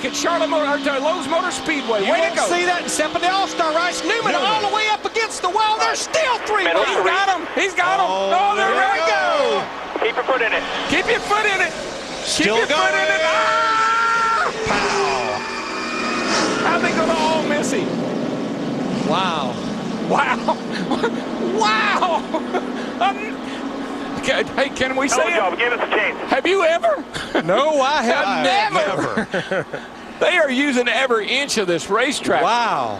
track at Lowe's Motor Speedway. You Way to won't go. see that except in the All-Star race. Newman all the way up against the wall. There's still 3 He's wide. got him. He's got him. Oh, there we go. Keep your foot in it. Keep your foot in it. Still Keep your foot in it. Ah! Pow. How'd they go to all Missy? Wow. Wow. Wow. Okay, hey, can we say it? Give us a chance. Have you ever? No, I have Never. They are using every inch of this racetrack. Wow.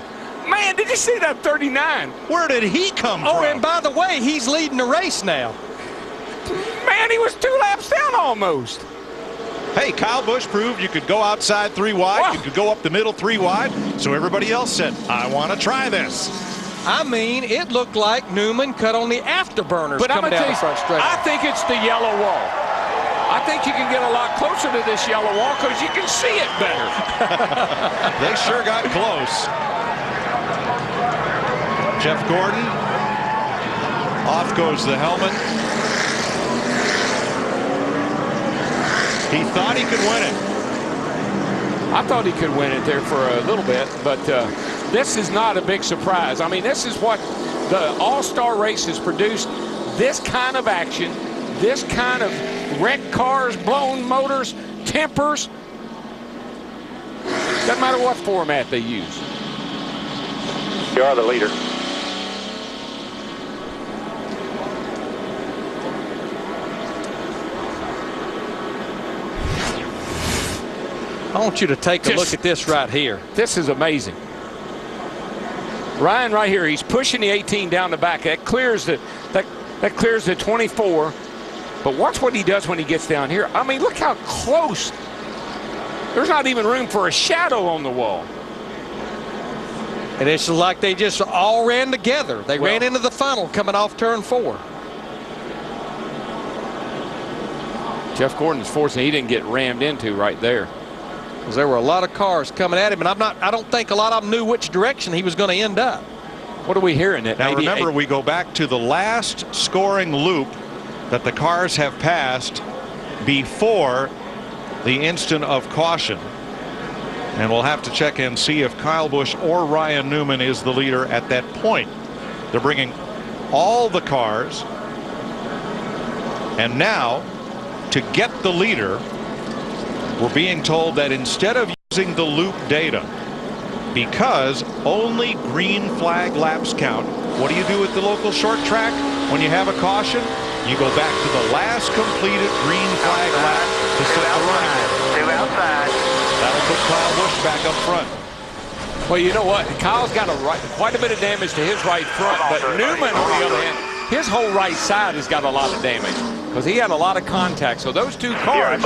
Man, did you see that 39? Where did he come from? Oh, and by the way, he's leading the race now. Man, he was 2 laps down almost. Hey, Kyle Busch proved you could go outside 3 wide, Wow. you could go up the middle 3 wide, so everybody else said, I want to try this. I mean, it looked like Newman cut on the afterburners But I'm coming going to down the tell you, front stretch. I think it's the yellow wall. I think you can get a lot closer to this yellow wall because you can see it better. They sure got close. Jeff Gordon, off goes the helmet. He thought he could win it. I thought he could win it there for a little bit, but this is not a big surprise. I mean, this is what the All-Star race has produced, this kind of action, this kind of wrecked cars, blown motors, tempers. Doesn't matter what format they use. You are the leader. I want you to take a look at this right here. This is amazing. Ryan right here, he's pushing the 18 down the back. That clears the 24. But watch what he does when he gets down here. I mean, look how close. There's not even room for a shadow on the wall. And it's like they just all ran together. They ran into the funnel coming off turn 4. Jeff Gordon's fortunate he didn't get rammed into right there. Because there were a lot of cars coming at him, and I don't think a lot of them knew which direction he was going to end up. What are we hearing? Now remember, we go back to the last scoring loop that the cars have passed before the instant of caution. And we'll have to check and see if Kyle Busch or Ryan Newman is the leader at that point. They're bringing all the cars. And now, to get the leader, we're being told that instead of using the loop data, because only green flag laps count, what do you do at the local short track when you have a caution? You go back to the last completed green flag lap to set the running order. 2 outside. That'll put Kyle Busch back up front. Well, you know what? Kyle's got quite a bit of damage to his right front, but Newman, on the other hand, his whole right side has got a lot of damage because he had a lot of contact. So those 2 cars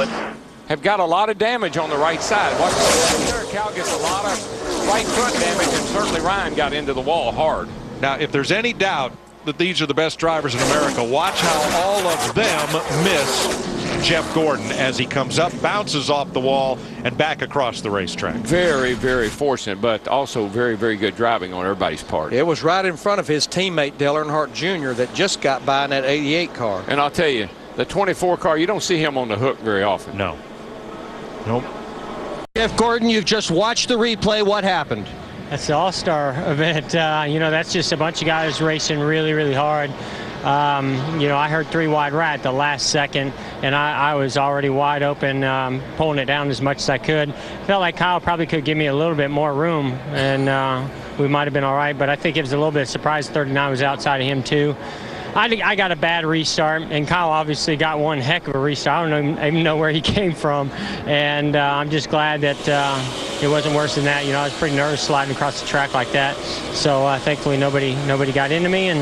have got a lot of damage on the right side. Watch there. Cal gets a lot of right front damage, and certainly Ryan got into the wall hard. Now, if there's any doubt that these are the best drivers in America, watch how all of them miss Jeff Gordon as he comes up, bounces off the wall, and back across the racetrack. Very, very fortunate, but also very, very good driving on everybody's part. It was right in front of his teammate, Dale Earnhardt Jr., that just got by in that 88 car. And I'll tell you, the 24 car, you don't see him on the hook very often. No. Nope. Jeff Gordon, you've just watched the replay. What happened? That's the All-Star event. You know, that's just a bunch of guys racing really, really hard. You know, I heard 3 wide right at the last second, and I was already wide open, pulling it down as much as I could. Felt like Kyle probably could give me a little bit more room, and we might have been all right, but I think it was a little bit of surprise 39 was outside of him too. I got a bad restart, and Kyle obviously got one heck of a restart. I don't even know where he came from, and I'm just glad that it wasn't worse than that. You know, I was pretty nervous sliding across the track like that. So thankfully nobody got into me, and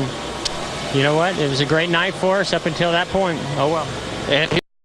you know what? It was a great night for us up until that point. Oh well. And